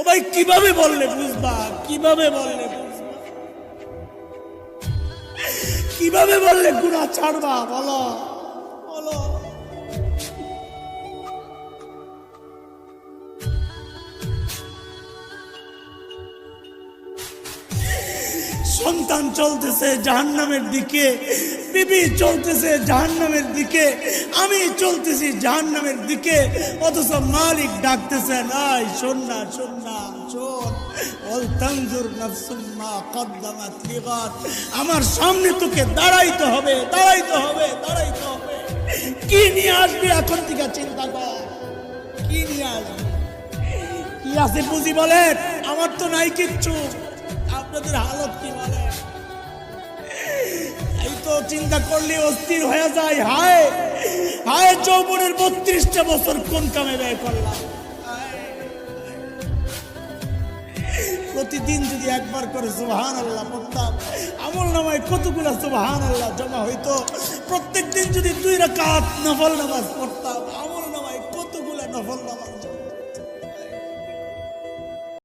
ভাই কিভাবে বললে বুঝবা? কিভাবে বললে বুঝবা? কিভাবে বললে গুনাহ ছাড়বা? বলো বলো। সন্তান চলতেছে জাহান্নামের দিকে, বিবি চলতেছে জাহান্নামের দিকে, আমি চলতেছি জাহান্নামের দিকে, অথচ মালিক ডাকতেছেন, আয় শোন না শোন না শোন, ওয়াল তানজুর নাফসুম মা কদ্দামাত লিগাদ। আমার সামনে তোকে দাঁড়াইতে হবে, দাঁড়াইতে হবে, দাঁড়াইতে হবে। কি নিয়ে আসবি এখন থেকে চিন্তা কর, কি নিয়ে আসবি? কি আছে বুঝি বলেন? আমার তো নাই কিচ্ছু, আপনাদের হালত কি বলে? এই তো চিন্তা করলে অস্থির হয়ে যায়। হায় হায়, যৌবনের 32টা বছর কোন কামে ব্যয় করলাম। প্রতিদিন যদি একবার করে সুবহানাল্লাহ পড়তাম, আমল নামায় কতগুলা সুবহানাল্লাহ জমা হইতো। প্রত্যেক দিন যদি 2 রাকাত নফল নামাজ পড়তাম, আমল নামায় কতগুলা নফল নামাজ